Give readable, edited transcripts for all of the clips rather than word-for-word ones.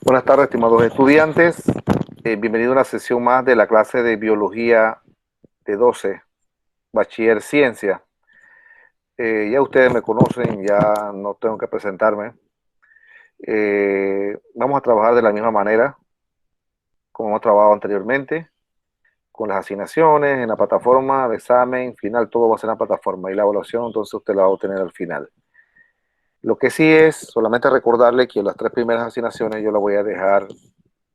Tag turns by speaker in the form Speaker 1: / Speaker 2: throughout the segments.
Speaker 1: Buenas tardes, estimados estudiantes. Bienvenido a una sesión más de la clase de Biología de 12, Bachiller Ciencia. Ya ustedes me conocen, ya no tengo que presentarme. Vamos a trabajar de la misma manera como hemos trabajado anteriormente, con las asignaciones, en la plataforma, el examen, final, todo va a ser en la plataforma y la evaluación entonces usted la va a obtener al final. Lo que sí es solamente recordarle que las 3 primeras asignaciones yo las voy a dejar,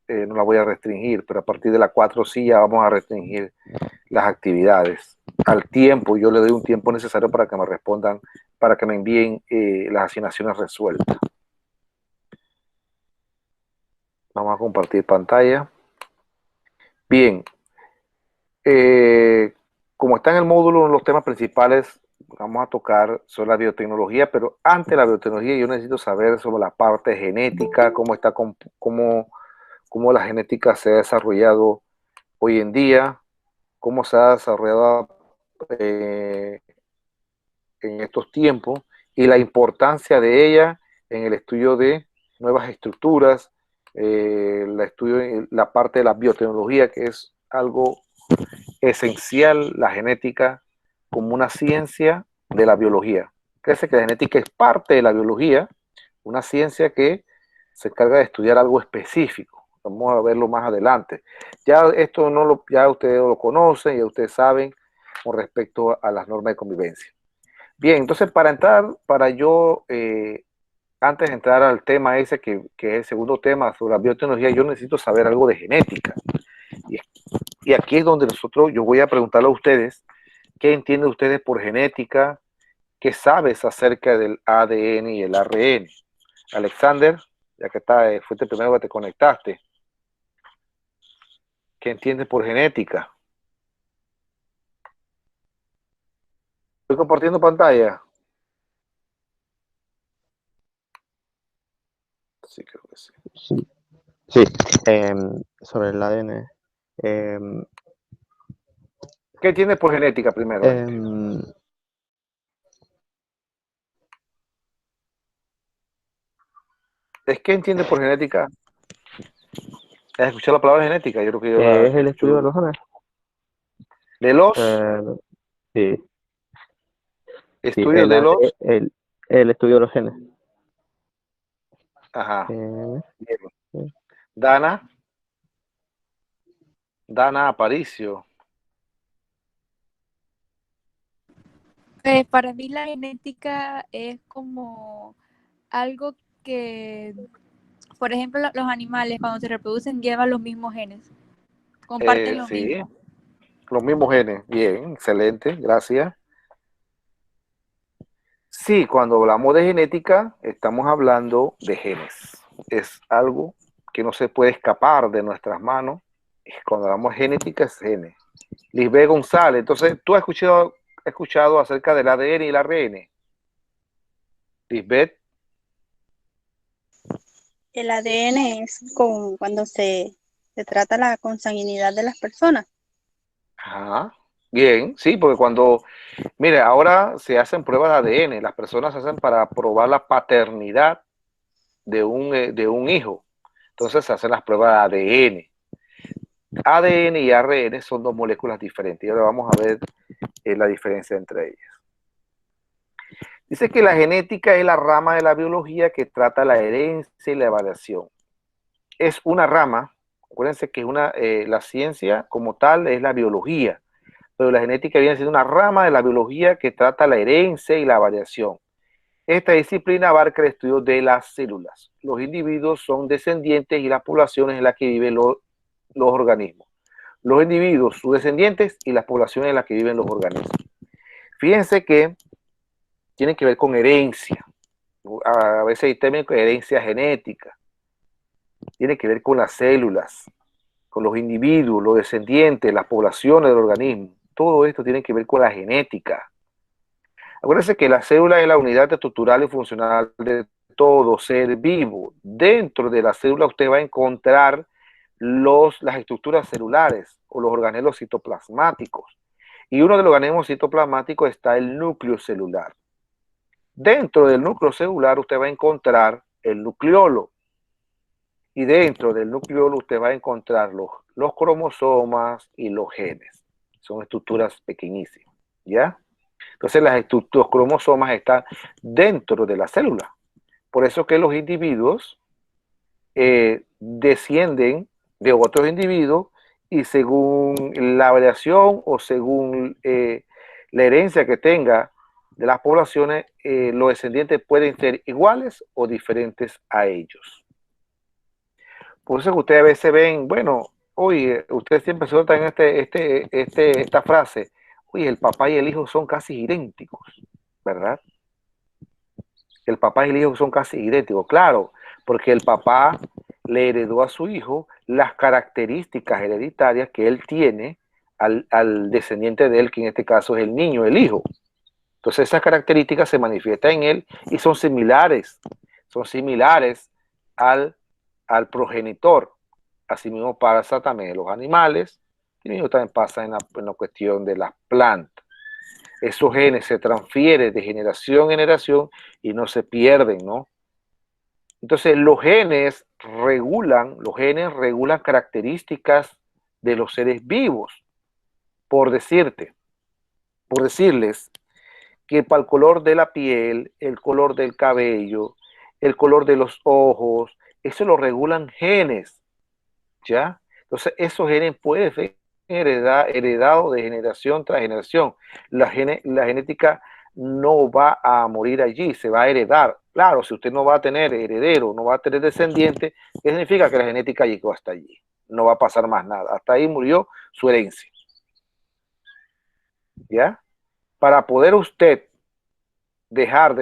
Speaker 1: no las voy a restringir, pero a partir de la 4 sí ya vamos a restringir las actividades al tiempo. Yo le doy un tiempo necesario para que me respondan, para que me envíen las asignaciones resueltas. Vamos a compartir pantalla. Bien, como está en el módulo, los temas principales vamos a tocar sobre la biotecnología, pero antes de la biotecnología yo necesito saber sobre la parte genética, cómo la genética se ha desarrollado hoy en día, cómo se ha desarrollado eh, en estos tiempos y la importancia de ella en el estudio de nuevas estructuras, la parte de la biotecnología, que es algo esencial, la genética como una ciencia de la biología. Crece que la genética es parte de la biología, una ciencia que se encarga de estudiar algo específico. Vamos a verlo más adelante. Ya esto ya ustedes lo conocen, ya ustedes saben con respecto a las normas de convivencia. Bien, entonces para yo, antes de entrar al tema ese, que es el segundo tema sobre la biotecnología, yo necesito saber algo de genética. Y, y aquí es donde yo voy a preguntarle a ustedes, ¿qué entienden ustedes por genética? ¿Qué sabes acerca del ADN y el ARN? Alexander, ya que fuiste el primero que te conectaste, ¿qué entiendes por genética? Estoy compartiendo pantalla. Sí, creo que sí.
Speaker 2: Sí, sí. Sobre el ADN. em,
Speaker 1: ¿Qué entiendes por genética primeramente?
Speaker 2: em,
Speaker 1: ¿Qué entiendes por genética? ¿Has escuchado la palabra genética? Yo creo que yo la
Speaker 2: es el estudio de
Speaker 1: escucho.
Speaker 2: los genes.
Speaker 1: De los
Speaker 2: Eh, sí, sí,
Speaker 1: estudios de los.
Speaker 2: el estudio de los genes.
Speaker 1: Ajá.
Speaker 2: Eh,
Speaker 1: Bien.
Speaker 2: sí.
Speaker 1: Dana, Dana Aparicio.
Speaker 3: Para mí la genética es como algo que, por ejemplo, los animales cuando se reproducen llevan los mismos genes, comparten lo
Speaker 1: Sí,
Speaker 3: mismo.
Speaker 1: los mismos genes. Bien, excelente, gracias. Sí, cuando hablamos de genética, estamos hablando de genes. Es algo que no se puede escapar de nuestras manos. Cuando hablamos de genética, es genes. Lisbeth González, entonces, ¿tú has escuchado acerca del ADN y el ARN? Lisbeth,
Speaker 4: El ADN es cuando se trata la consanguinidad de las personas.
Speaker 1: ajá, bien, sí, porque mire, ahora se hacen pruebas de ADN, las personas hacen para probar la paternidad de un hijo, entonces se hacen las pruebas de ADN. ADN y ARN son dos moléculas diferentes y ahora vamos a ver la diferencia entre ellas. Dice que la genética es la rama de la biología que trata la herencia y la variación. Es una rama, acuérdense que la ciencia como tal es la biología, pero la genética viene siendo una rama de la biología que trata la herencia y la variación. Esta disciplina abarca el estudio de las células. Los individuos son descendientes y las poblaciones en las que viven los organismos. Los individuos, sus descendientes y las poblaciones en las que viven los organismos. Fíjense que tiene que ver con herencia. A veces hay términos de herencia genética. Tiene que ver con las células, con los individuos, los descendientes, las poblaciones del organismo. Todo esto tiene que ver con la genética. Acuérdense que la célula es la unidad estructural y funcional de todo ser vivo. Dentro de la célula usted va a encontrar las estructuras celulares o los organelos citoplasmáticos. Y uno de los organelos citoplasmáticos está el núcleo celular. Dentro del núcleo celular usted va a encontrar el nucleolo. Y dentro del núcleo usted va a encontrar los cromosomas y los genes. Son estructuras pequeñísimas, ¿ya? Entonces los cromosomas están dentro de la célula. Por eso que los individuos descienden de otros individuos y según la variación o según la herencia que tenga de las poblaciones, los descendientes pueden ser iguales o diferentes a ellos. Por eso que ustedes a veces ven, bueno, oye, ustedes siempre sueltan esta frase, oye, el papá y el hijo son casi idénticos, ¿verdad? El papá y el hijo son casi idénticos, claro, porque el papá le heredó a su hijo las características hereditarias que él tiene al descendiente de él, que en este caso es el niño, el hijo. Entonces esas características se manifiestan en él y son similares al progenitor. Asimismo pasa también en los animales y mismo también pasa en la cuestión de las plantas. Esos genes se transfieren de generación en generación y no se pierden, ¿no? Entonces los genes regulan características de los seres vivos. Por decirles que para el color de la piel, el color del cabello, el color de los ojos, eso lo regulan genes, ¿ya? Entonces esos genes pueden ser heredados de generación tras generación. La genética no va a morir allí, se va a heredar. Claro, si usted no va a tener heredero, no va a tener descendiente, ¿qué significa? Que la genética llegó hasta allí. No va a pasar más nada. Hasta ahí murió su herencia. ¿Ya? Para poder usted dejar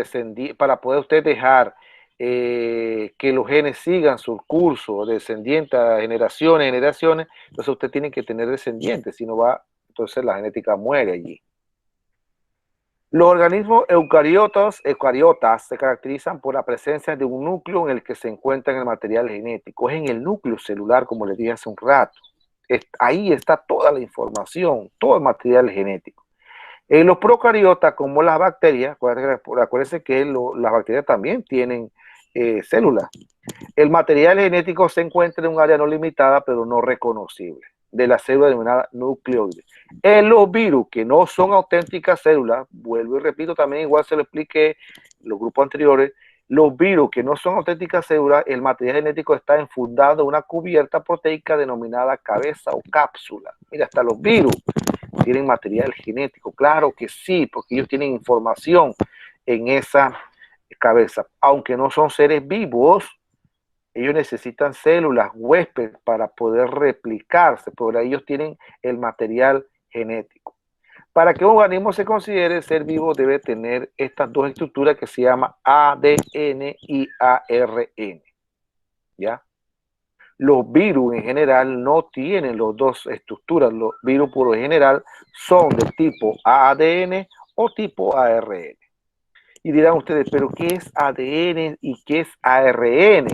Speaker 1: que los genes sigan su curso descendiente a generaciones, entonces usted tiene que tener descendientes, si no va, entonces la genética muere allí. Los organismos eucariotas se caracterizan por la presencia de un núcleo en el que se encuentra el material genético. Es en el núcleo celular, como les dije hace un rato. Ahí está toda la información, todo el material genético. En los procariotas, como las bacterias, acuérdense que las bacterias también tienen células. El material genético se encuentra en un área no limitada, pero no reconocible, de la célula denominada nucleoide. En los virus, que no son auténticas células, vuelvo y repito, también igual se lo expliqué en los grupos anteriores, los virus que no son auténticas células, el material genético está enfundado en una cubierta proteica denominada cabeza o cápsula. Mira, hasta los virus tienen material genético, claro que sí, porque ellos tienen información en esa cabeza. Aunque no son seres vivos, ellos necesitan células huéspedes para poder replicarse, pero ellos tienen el material genético. Para que un organismo se considere ser vivo debe tener estas dos estructuras que se llaman ADN y ARN. ¿Ya? Los virus en general no tienen las dos estructuras. Los virus por lo general son del tipo ADN o tipo ARN. Y dirán ustedes, ¿pero qué es ADN y qué es ARN?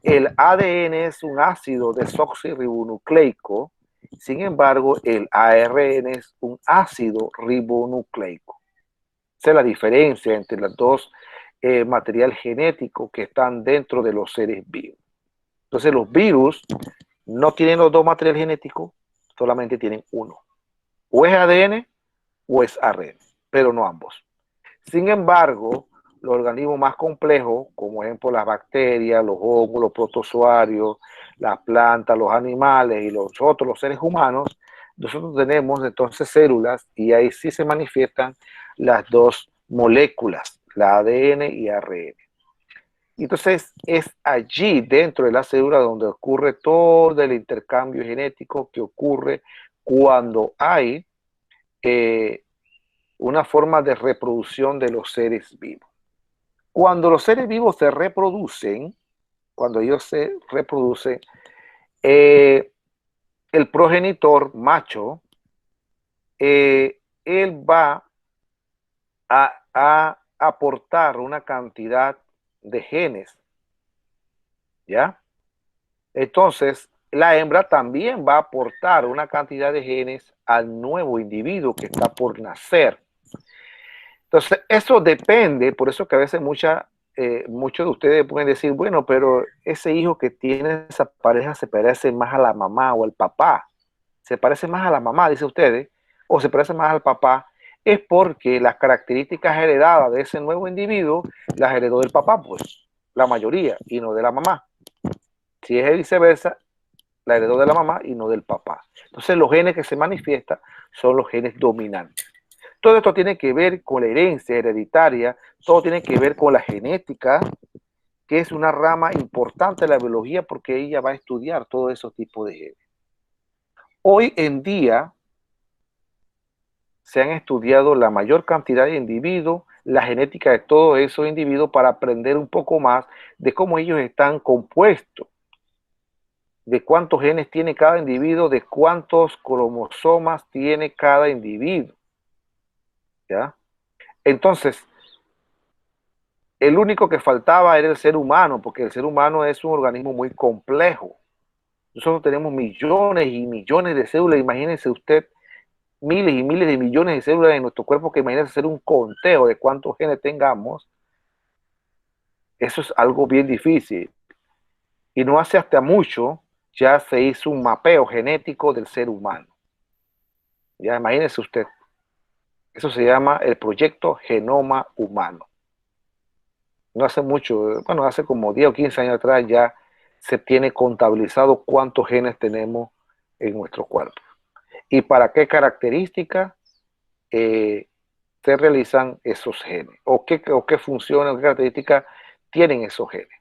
Speaker 1: El ADN es un ácido desoxirribonucleico, sin embargo, el ARN es un ácido ribonucleico. Esa es la diferencia entre los dos material genético que están dentro de los seres vivos. Entonces, los virus no tienen los dos materiales genéticos, solamente tienen uno. O es ADN o es ARN, pero no ambos. Sin embargo, los organismos más complejos, como ejemplo las bacterias, los hongos, los protozoarios, las plantas, los animales y los seres humanos, nosotros tenemos entonces células y ahí sí se manifiestan las dos moléculas, la ADN y ARN. Entonces es allí dentro de la célula donde ocurre todo el intercambio genético que ocurre cuando hay una forma de reproducción de los seres vivos. Cuando los seres vivos se reproducen, cuando ellos se reproducen, el progenitor macho, él va a aportar una cantidad de genes, ¿ya? Entonces, la hembra también va a aportar una cantidad de genes al nuevo individuo que está por nacer. Entonces, eso depende, por eso que a veces muchas muchos de ustedes pueden decir, bueno, pero ese hijo que tiene esa pareja se parece más a la mamá o al papá. Se parece más a la mamá, dice ustedes, o se parece más al papá, es porque las características heredadas de ese nuevo individuo las heredó del papá, pues, la mayoría, y no de la mamá. Si es viceversa, la heredó de la mamá y no del papá. Entonces los genes que se manifiestan son los genes dominantes. Todo esto tiene que ver con la herencia hereditaria, todo tiene que ver con la genética, que es una rama importante de la biología porque ella va a estudiar todos esos tipos de genes. Hoy en día se han estudiado la mayor cantidad de individuos, la genética de todos esos individuos para aprender un poco más de cómo ellos están compuestos, de cuántos genes tiene cada individuo, de cuántos cromosomas tiene cada individuo. ¿Ya? Entonces, el único que faltaba era el ser humano, porque el ser humano es un organismo muy complejo. Nosotros tenemos millones y millones de células. Imagínense usted miles y miles de millones de células en nuestro cuerpo, que imagínense hacer un conteo de cuántos genes tengamos. Eso es algo bien difícil. Y no hace hasta mucho ya se hizo un mapeo genético del ser humano. Ya imagínense usted. Eso se llama el proyecto Genoma Humano. No hace mucho, bueno, hace como 10 o 15 años atrás ya se tiene contabilizado cuántos genes tenemos en nuestro cuerpo. Y para qué características se realizan esos genes. O qué funciones, o qué características tienen esos genes.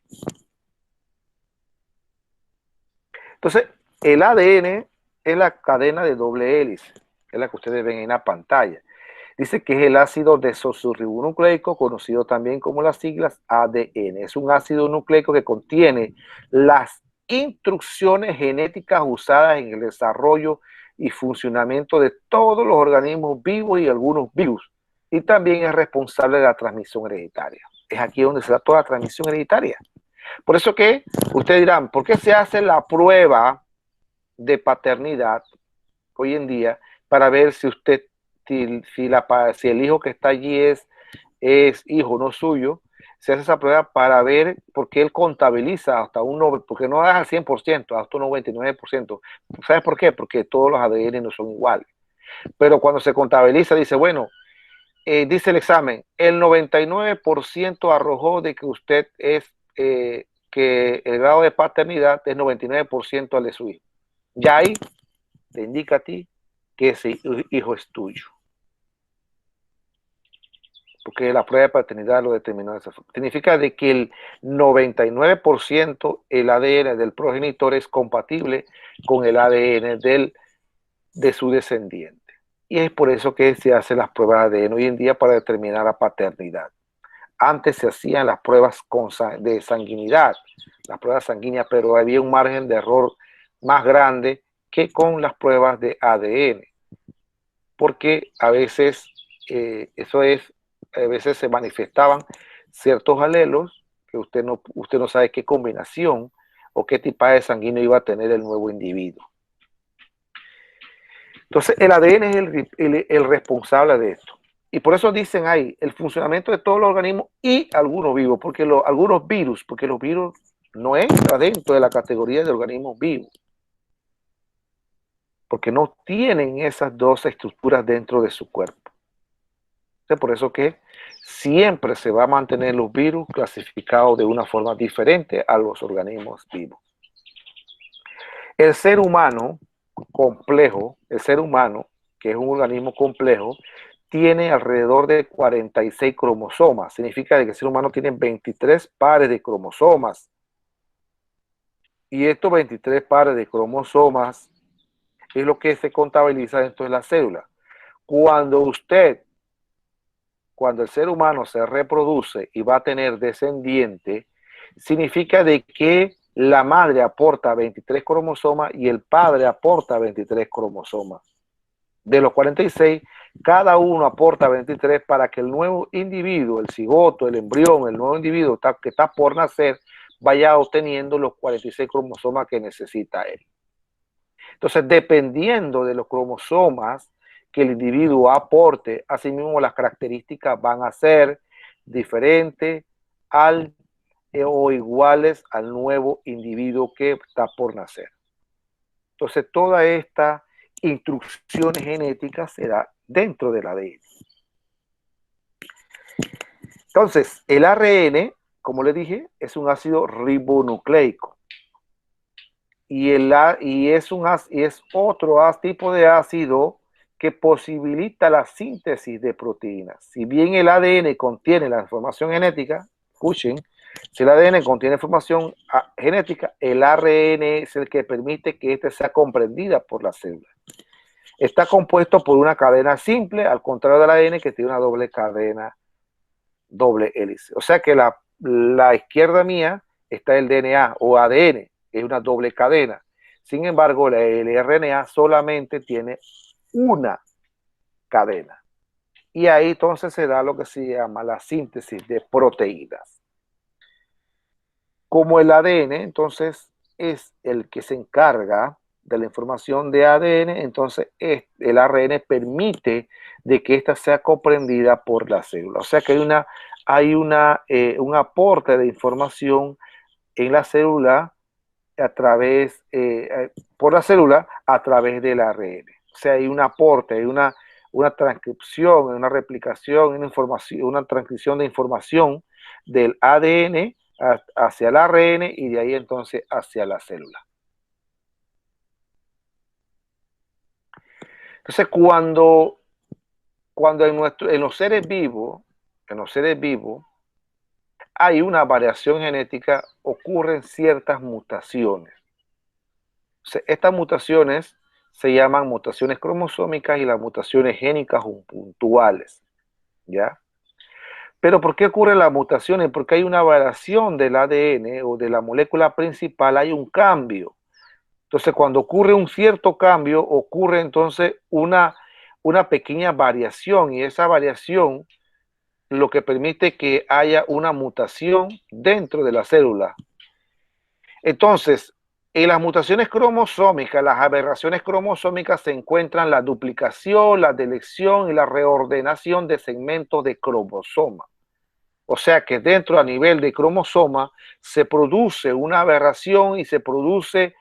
Speaker 1: Entonces, el ADN es la cadena de doble hélice, es la que ustedes ven en la pantalla. Dice que es el ácido desoxirribonucleico, conocido también como las siglas ADN. Es un ácido nucleico que contiene las instrucciones genéticas usadas en el desarrollo y funcionamiento de todos los organismos vivos y algunos virus. Y también es responsable de la transmisión hereditaria. Es aquí donde se da toda la transmisión hereditaria. Por eso que ustedes dirán, ¿por qué se hace la prueba de paternidad hoy en día para ver si usted si el hijo que está allí es hijo no suyo? Se hace esa prueba para ver, porque él contabiliza hasta un 9%, porque no da al 100%, hasta un 99%. ¿Sabes por qué? Porque todos los ADN no son iguales. Pero cuando se contabiliza, dice, bueno, dice el examen, el 99% arrojó de que usted es, que el grado de paternidad es 99% al de su hijo. Ya ahí te indica a ti que ese hijo es tuyo. Porque la prueba de paternidad lo determinó de esa forma. Significa de que el 99% el ADN del progenitor es compatible con el ADN de su descendiente. Y es por eso que se hacen las pruebas de ADN hoy en día para determinar la paternidad. Antes se hacían las pruebas de sanguinidad, las pruebas sanguíneas, pero había un margen de error más grande que con las pruebas de ADN. Porque a veces a veces se manifestaban ciertos alelos que usted no sabe qué combinación o qué tipaje sanguíneo iba a tener el nuevo individuo. Entonces, el ADN es el responsable de esto. Y por eso dicen ahí, el funcionamiento de todos los organismos y algunos vivos, porque algunos virus, porque los virus no entran dentro de la categoría de organismos vivos, porque no tienen esas dos estructuras dentro de su cuerpo. Entonces, por eso que siempre se va a mantener los virus clasificados de una forma diferente a los organismos vivos. El ser humano complejo, el ser humano, que es un organismo complejo, tiene alrededor de 46 cromosomas. Significa que el ser humano tiene 23 pares de cromosomas. Y estos 23 pares de cromosomas es lo que se contabiliza dentro de la célula. Cuando el ser humano se reproduce y va a tener descendiente, significa de que la madre aporta 23 cromosomas y el padre aporta 23 cromosomas. De los 46, cada uno aporta 23 para que el nuevo individuo, el cigoto, el embrión, el nuevo individuo que está por nacer, vaya obteniendo los 46 cromosomas que necesita él. Entonces, dependiendo de los cromosomas que el individuo aporte, asimismo las características van a ser diferentes o iguales al nuevo individuo que está por nacer. Entonces, toda esta instrucción genética se da dentro del ADN. Entonces, el ARN, como les dije, es un ácido ribonucleico. Y es otro tipo de ácido que posibilita la síntesis de proteínas. Si bien el ADN contiene la información genética, escuchen, si el ADN contiene información genética, el ARN es el que permite que ésta sea comprendida por la célula. Está compuesto por una cadena simple, al contrario del ADN que tiene una doble cadena, doble hélice. O sea que la izquierda mía está el DNA o ADN, es una doble cadena. Sin embargo, el RNA solamente tiene una cadena. Y ahí entonces se da lo que se llama la síntesis de proteínas. Como el ADN, entonces, es el que se encarga de la información de ADN, entonces el ARN permite de que ésta sea comprendida por la célula. O sea que hay un aporte de información en la célula por la célula a través del ARN. O sea, hay un aporte, hay una transcripción, una replicación, una transcripción de información del ADN hacia el ARN y de ahí entonces hacia la célula. Entonces, cuando en los seres vivos, hay una variación genética, ocurren ciertas mutaciones. Estas mutaciones se llaman mutaciones cromosómicas y las mutaciones génicas puntuales, ¿ya? Pero ¿por qué ocurren las mutaciones? Porque hay una variación del ADN o de la molécula principal, hay un cambio. Entonces, cuando ocurre un cierto cambio, ocurre entonces una pequeña variación y esa variación lo que permite que haya una mutación dentro de la célula. Entonces, en las mutaciones cromosómicas, las aberraciones cromosómicas se encuentran la duplicación, la deleción y la reordenación de segmentos de cromosoma. O sea que dentro a nivel de cromosoma se produce una aberración y se produce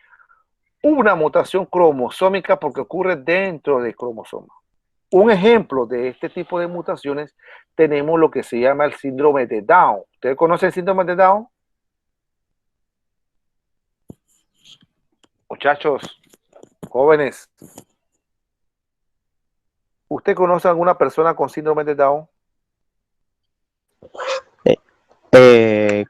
Speaker 1: una mutación cromosómica porque ocurre dentro del cromosoma. Un ejemplo de este tipo de mutaciones tenemos lo que se llama el síndrome de Down. ¿Ustedes conocen el síndrome de Down? Muchachos, jóvenes, ¿usted conoce a alguna persona con síndrome de Down?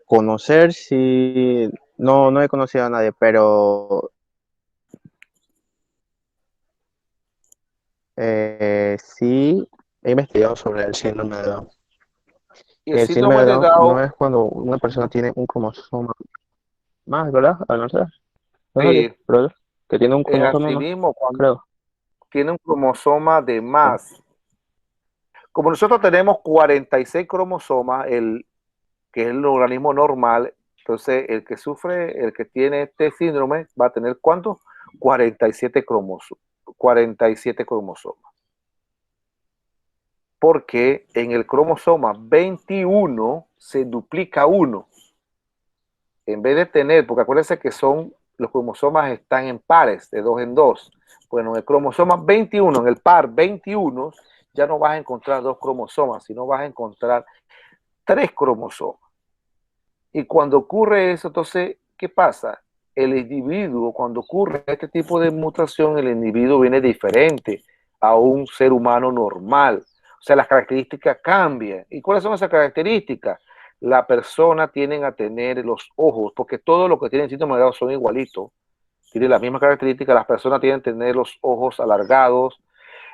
Speaker 2: Conocer, sí, no he conocido a nadie, pero sí he investigado sobre el síndrome de Down.
Speaker 1: Y el
Speaker 2: El síndrome
Speaker 1: síndrome
Speaker 2: de
Speaker 1: de
Speaker 2: Down
Speaker 1: Down,
Speaker 2: no es cuando una persona tiene un cromosoma más, ¿verdad? No sé,
Speaker 1: sí,
Speaker 2: pero que tiene un
Speaker 1: es
Speaker 2: cromosoma
Speaker 1: así
Speaker 2: más,
Speaker 1: mismo cuando
Speaker 2: creo.
Speaker 1: tiene un cromosoma de
Speaker 2: ¿No?
Speaker 1: más. Como nosotros tenemos 46 cromosomas, que es el organismo normal, entonces el que tiene este síndrome va a tener ¿cuántos? 47 cromosomas. 47 cromosomas. Porque en el cromosoma 21 se duplica uno. En vez de tener, porque acuérdense que los cromosomas están en pares, de 2 en 2. Bueno, en el cromosoma 21, en el par 21, ya no vas a encontrar 2 cromosomas, sino vas a encontrar 3 cromosomas. Y cuando ocurre eso, entonces, ¿qué pasa? El individuo, cuando ocurre este tipo de mutación, el individuo viene diferente a un ser humano normal. O sea, las características cambian. ¿Y cuáles son esas características? La persona tienden a tener los ojos, porque todos los que tienen síndrome de Down son igualitos, tienen las mismas características. Las personas tienden a tener los ojos alargados,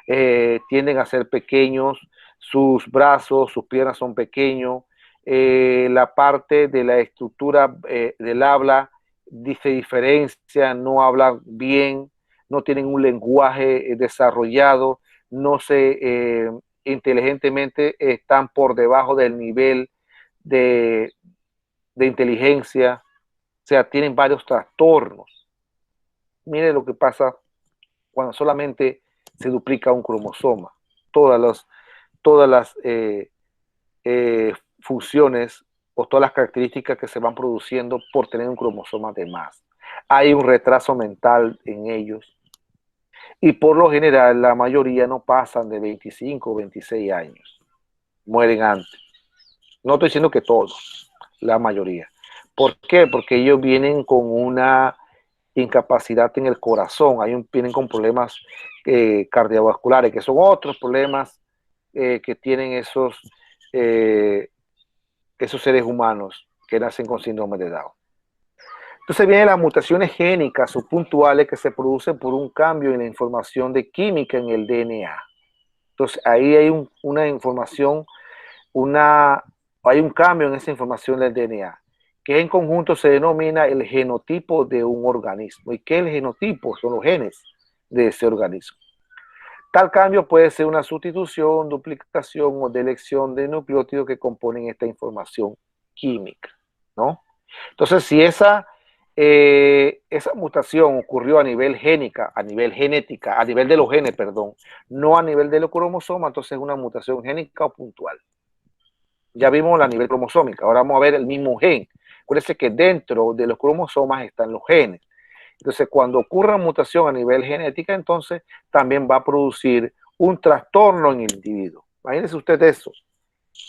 Speaker 1: tienden a ser pequeños, sus brazos, sus piernas son pequeños, la parte de la estructura del habla se diferencia, no hablan bien, no tienen un lenguaje desarrollado, no se inteligentemente están por debajo del nivel de inteligencia, o sea, tienen varios trastornos. Mire lo que pasa cuando solamente se duplica un cromosoma. Todas las funciones o todas las características que se van produciendo por tener un cromosoma de más. Hay un retraso mental en ellos y por lo general la mayoría no pasan de 25 o 26 años. Mueren antes. No estoy diciendo que todos, la mayoría. ¿Por qué? Porque ellos vienen con una incapacidad en el corazón, vienen con problemas cardiovasculares, que son otros problemas que tienen esos seres humanos que nacen con síndrome de Down. Entonces vienen las mutaciones génicas o puntuales que se producen por un cambio en la información de química en el DNA. Entonces ahí hay una información, hay un cambio en esa información del DNA, que en conjunto se denomina el genotipo de un organismo. ¿Y qué es el genotipo? Son los genes de ese organismo. Tal cambio puede ser una sustitución, duplicación o delección de nucleótidos que componen esta información química, ¿no? Entonces, si esa mutación ocurrió a nivel genética, a nivel de los genes, perdón, no a nivel de los cromosomas, entonces es una mutación génica o puntual. Ya vimos la nivel cromosómica, ahora vamos a ver el mismo gen. Acuérdense que dentro de los cromosomas están los genes. Entonces, cuando ocurra una mutación a nivel genética, entonces también va a producir un trastorno en el individuo. Imagínense usted eso.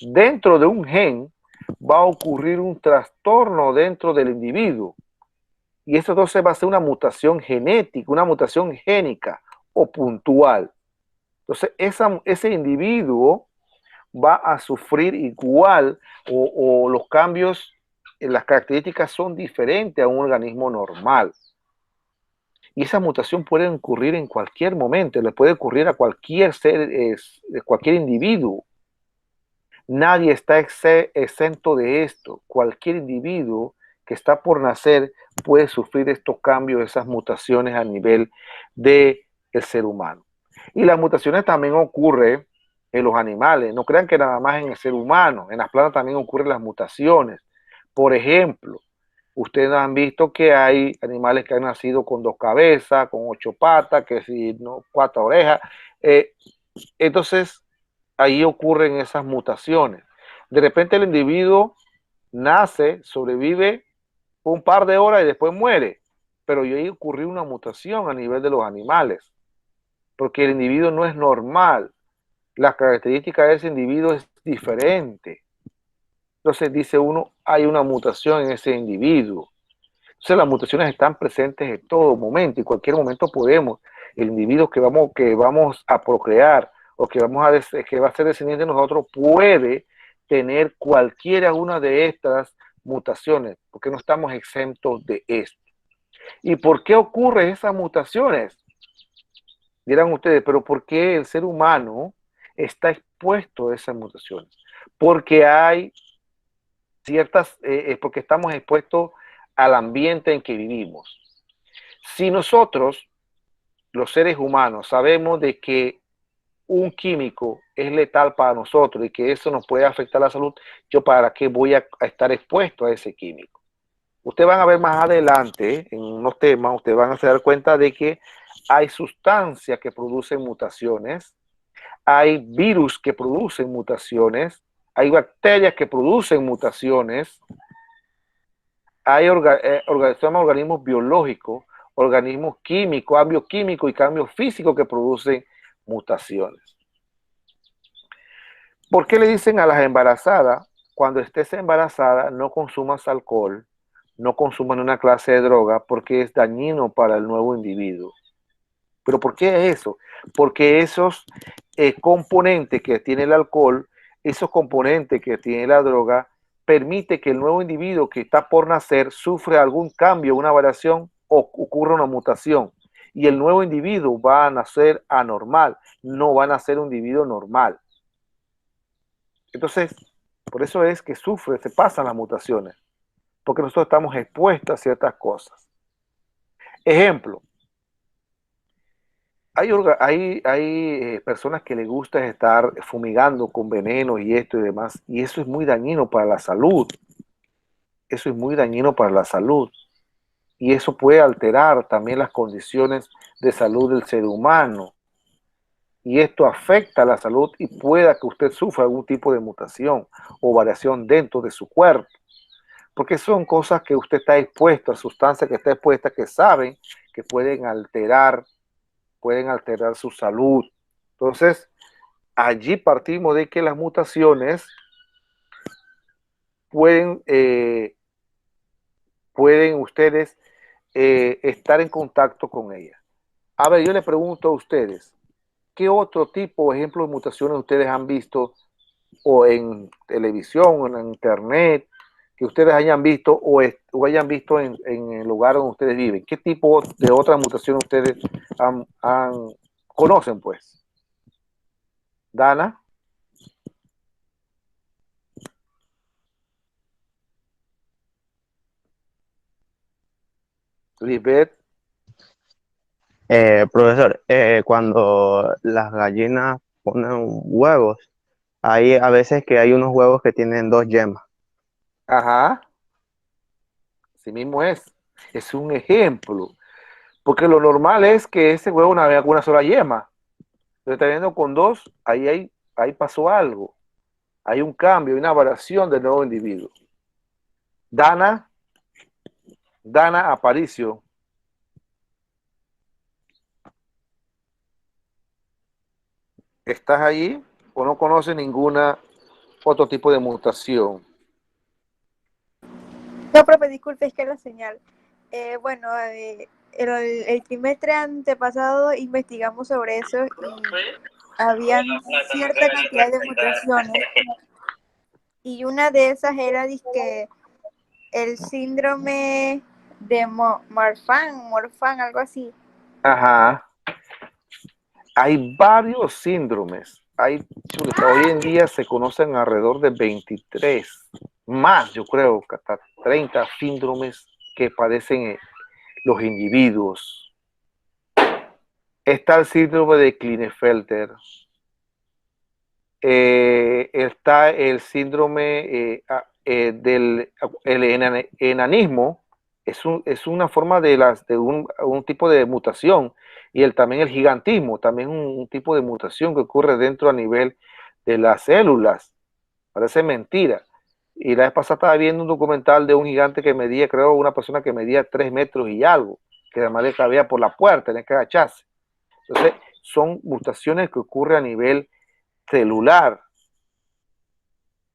Speaker 1: Dentro de un gen va a ocurrir un trastorno dentro del individuo. Y eso entonces va a ser una mutación genética, una mutación génica o puntual. Entonces, ese individuo va a sufrir igual o los cambios en las características son diferentes a un organismo normal. Y esa mutación puede ocurrir en cualquier momento, le puede ocurrir a cualquier ser, cualquier individuo. Nadie está exento de esto. Cualquier individuo que está por nacer puede sufrir estos cambios, esas mutaciones a nivel del ser humano. Y las mutaciones también ocurren en los animales. No crean que nada más en el ser humano. En las plantas también ocurren las mutaciones. Por ejemplo, ustedes han visto que hay animales que han nacido con 2 cabezas, con 8 patas, que si no, 4 orejas. Entonces, ahí ocurren esas mutaciones. De repente el individuo nace, sobrevive un par de horas y después muere. Pero ahí ocurrió una mutación a nivel de los animales, porque el individuo no es normal. La característica de ese individuo es diferente. Entonces dice uno, hay una mutación en ese individuo. Entonces las mutaciones están presentes en todo momento y cualquier momento podemos, el individuo que vamos a procrear o que va a ser descendiente de nosotros puede tener cualquiera una de estas mutaciones, porque no estamos exentos de esto. ¿Y por qué ocurren esas mutaciones? Dirán ustedes, pero ¿por qué el ser humano está expuesto a esas mutaciones? Porque hay porque estamos expuestos al ambiente en que vivimos. Si nosotros, los seres humanos, sabemos de que un químico es letal para nosotros y que eso nos puede afectar la salud, ¿yo para qué voy a estar expuesto a ese químico? Ustedes van a ver más adelante en unos temas, ustedes van a dar cuenta de que hay sustancias que producen mutaciones, hay virus que producen mutaciones, hay bacterias que producen mutaciones, hay organismos biológicos, organismos químicos, cambios químicos y cambios físicos que producen mutaciones. ¿Por qué le dicen a las embarazadas, cuando estés embarazada, no consumas alcohol, no consuman una clase de droga, porque es dañino para el nuevo individuo? ¿Pero por qué eso? Porque esos componentes que tiene el alcohol, esos componentes que tiene la droga, permite que el nuevo individuo que está por nacer sufra algún cambio, una variación o ocurra una mutación. Y el nuevo individuo va a nacer anormal, no va a nacer un individuo normal. Entonces, por eso es que se pasan las mutaciones, porque nosotros estamos expuestos a ciertas cosas. Ejemplo, hay personas que les gusta estar fumigando con veneno y esto y demás, y eso es muy dañino para la salud. Eso es muy dañino para la salud. Y eso puede alterar también las condiciones de salud del ser humano. y esto afecta a la salud y pueda que usted sufra algún tipo de mutación o variación dentro de su cuerpo. Porque son cosas que usted está expuesto, a sustancias que está expuesta, que saben que pueden alterar su salud. Entonces, allí partimos de que las mutaciones pueden ustedes estar en contacto con ellas. A ver, yo le pregunto a ustedes, ¿qué otro tipo o ejemplo de mutaciones ustedes han visto o en televisión o en internet que ustedes hayan visto o hayan visto en el lugar donde ustedes viven? ¿Qué tipo de otras mutaciones ustedes conocen, pues? Dana, Lisbeth,
Speaker 2: Profesor, cuando las gallinas ponen huevos, hay a veces que hay unos huevos que tienen dos yemas.
Speaker 1: ajá, así mismo es un ejemplo, porque lo normal es que ese huevo no vez una sola yema, pero está viendo con dos, ahí pasó algo, hay un cambio, hay una variación del nuevo individuo. Dana Aparicio, ¿estás allí o no conoces ninguna otro tipo de mutación?
Speaker 3: No, profe, disculpe, es que la señal. Bueno, el trimestre antepasado investigamos sobre eso y habían cierta cantidad de mutaciones y una de esas era dizque, el síndrome de Morfan, algo así.
Speaker 1: Ajá. Hay varios síndromes. Hoy en día se conocen alrededor de 23, más yo creo que hasta 30 síndromes que padecen los individuos. Está el síndrome de Klinefelter, está el síndrome del enanismo, es una forma de un tipo de mutación, y también el gigantismo, también un tipo de mutación que ocurre dentro a nivel de las células. Parece mentira. Y la vez pasada estaba viendo un documental de un gigante que medía, creo, una persona que medía 3 metros y algo, que además le cabía por la puerta, tenía que agacharse. Entonces, son mutaciones que ocurren a nivel celular.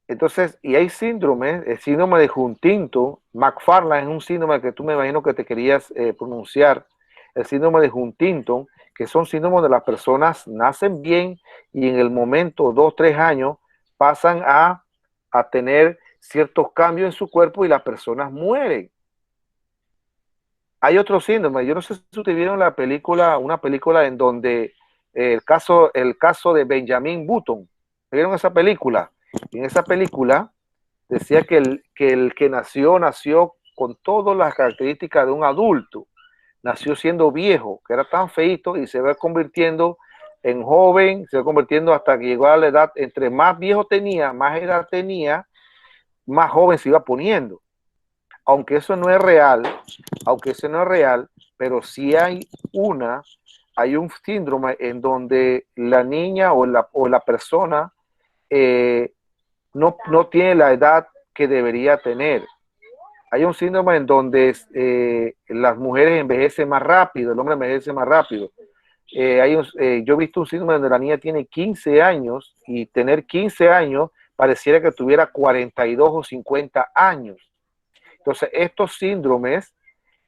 Speaker 1: Entonces, y hay síndromes, el síndrome de Huntington, McFarlane es un síndrome que tú me imagino que te querías pronunciar, el síndrome de Huntington, que son síndromes de las personas nacen bien y en el momento, 2, 3 años, pasan a tener ciertos cambios en su cuerpo y las personas mueren. Hay otro síndrome, yo no sé si ustedes vieron una película en donde el caso de Benjamin Button, ¿vieron esa película? En esa película decía que el que nació con todas las características de un adulto, nació siendo viejo, que era tan feito y se va convirtiendo en joven, se va convirtiendo hasta que llegó a la edad, entre más viejo tenía, más edad tenía, más joven se iba poniendo. Aunque eso no es real, pero sí hay un síndrome en donde la niña o la persona no tiene la edad que debería tener. Hay un síndrome en donde las mujeres envejecen más rápido, el hombre envejece más rápido. Yo he visto un síndrome donde la niña tiene 15 años y tener 15 años pareciera que tuviera 42 o 50 años. Entonces, estos síndromes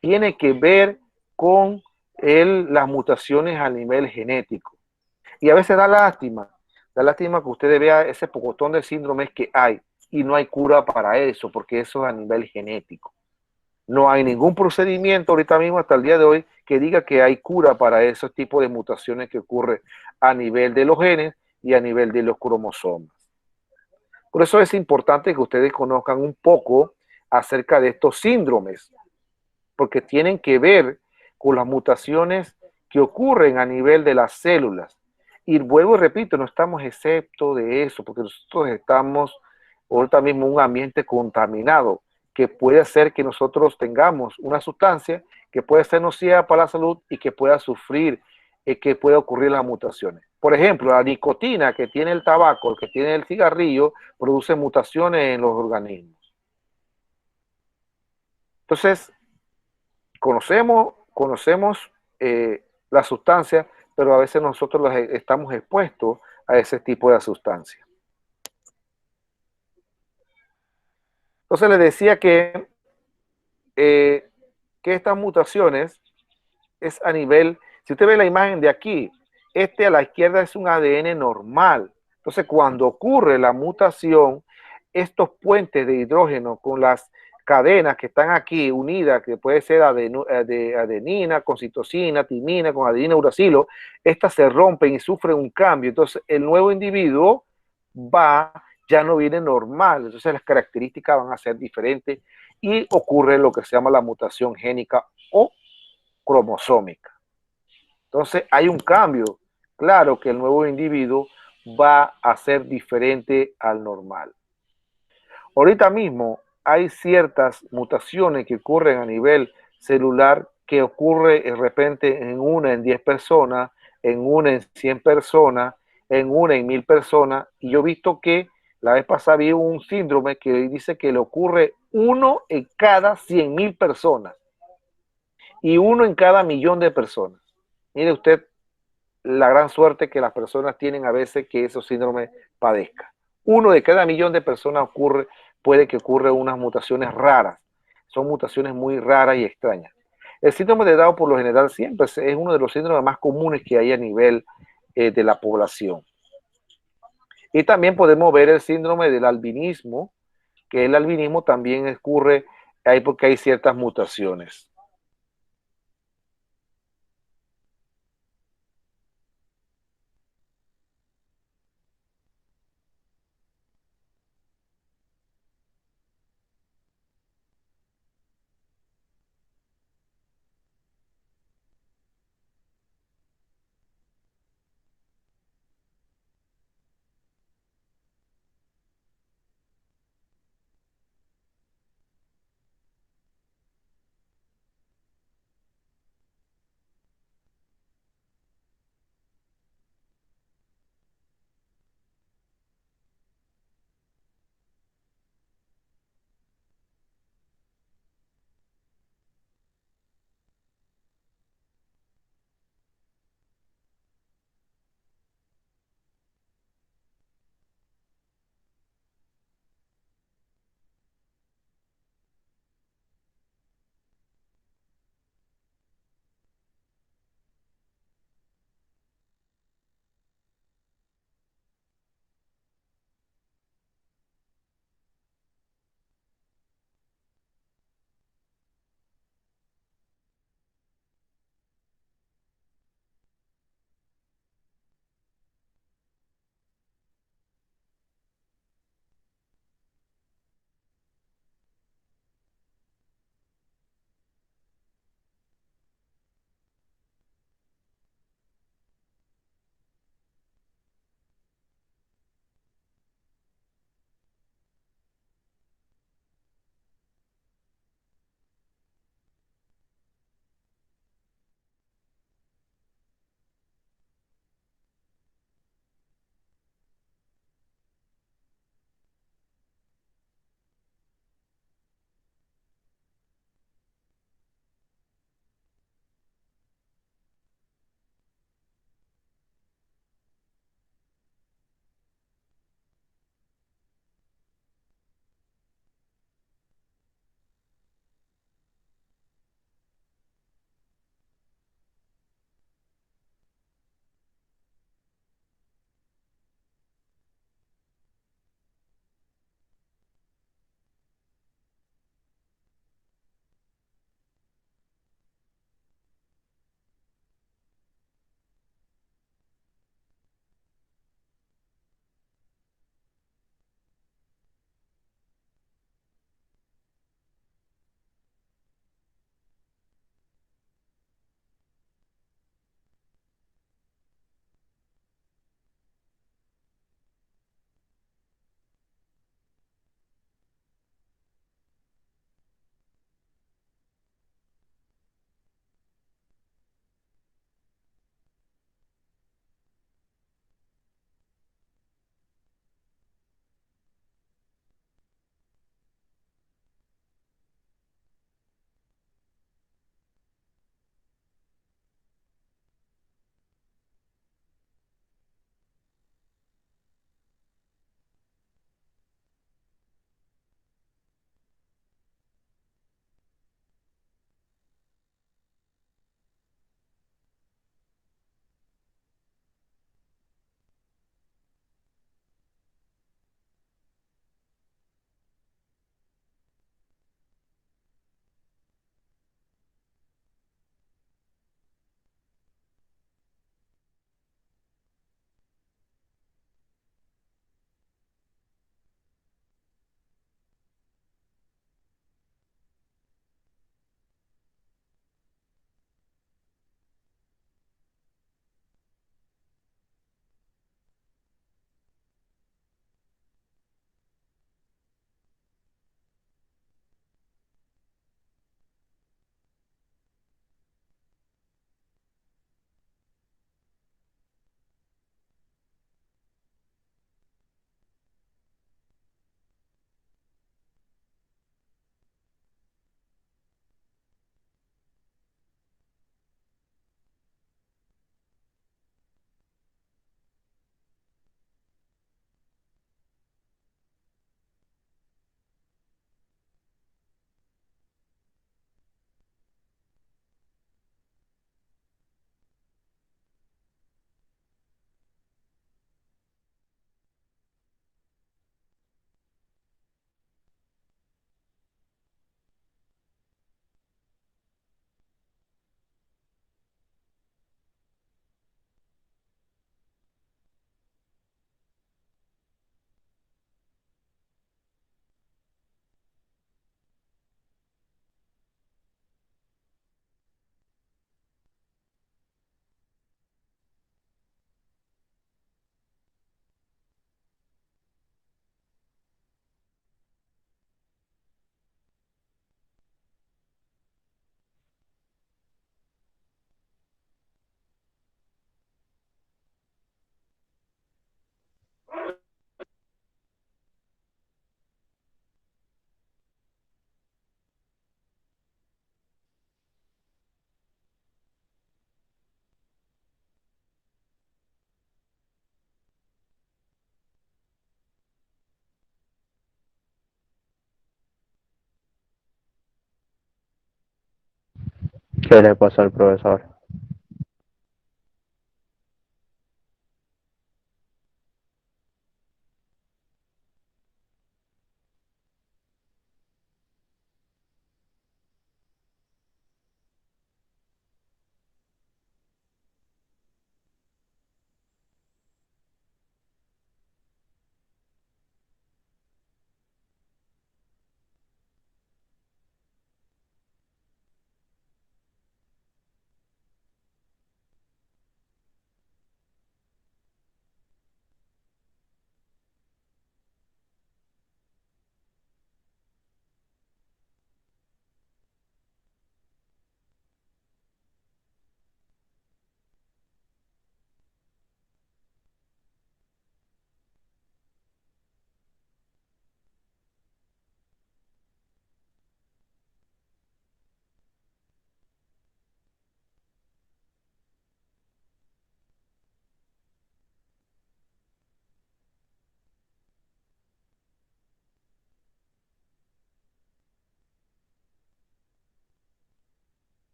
Speaker 1: tienen que ver con las mutaciones a nivel genético. Y a veces da lástima que ustedes vean ese pocotón de síndromes que hay y no hay cura para eso, porque eso es a nivel genético. No hay ningún procedimiento ahorita mismo, hasta el día de hoy, que diga que hay cura para esos tipos de mutaciones que ocurren a nivel de los genes y a nivel de los cromosomas. Por eso es importante que ustedes conozcan un poco acerca de estos síndromes, porque tienen que ver con las mutaciones que ocurren a nivel de las células. Y vuelvo y repito, no estamos excepto de eso, porque nosotros estamos ahorita mismo en un ambiente contaminado, que puede hacer que nosotros tengamos una sustancia que puede ser nociva para la salud y que pueda sufrir, que pueda ocurrir las mutaciones. Por ejemplo, la nicotina que tiene el tabaco, el que tiene el cigarrillo, produce mutaciones en los organismos. Entonces, conocemos la sustancia, pero a veces nosotros estamos expuestos a ese tipo de sustancia. Entonces les decía que estas mutaciones es a nivel, si usted ve la imagen de aquí, este a la izquierda es un ADN normal. Entonces cuando ocurre la mutación, estos puentes de hidrógeno con las cadenas que están aquí unidas, que puede ser de adenina con citosina, timina, con adenina, uracilo, estas se rompen y sufren un cambio. Entonces el nuevo individuo ya no viene normal, entonces las características van a ser diferentes y ocurre lo que se llama la mutación génica o cromosómica. Entonces hay un cambio. Claro que el nuevo individuo va a ser diferente al normal. Ahorita mismo hay ciertas mutaciones que ocurren a nivel celular que ocurre de repente en una en 10 personas, en una en 100 personas, en una en 1000 personas. Y yo he visto que la vez pasada vi un síndrome que dice que le ocurre uno en cada 100.000 personas y uno en cada millón de personas. Mire usted la gran suerte que las personas tienen a veces que esos síndromes padezcan. Uno de cada millón de personas puede que ocurra unas mutaciones raras. Son mutaciones muy raras y extrañas. El síndrome de Down por lo general siempre es uno de los síndromes más comunes que hay a nivel de la población. Y también podemos ver el síndrome del albinismo, que el albinismo también ocurre ahí porque hay ciertas mutaciones.
Speaker 2: ¿Qué le pasó al profesor?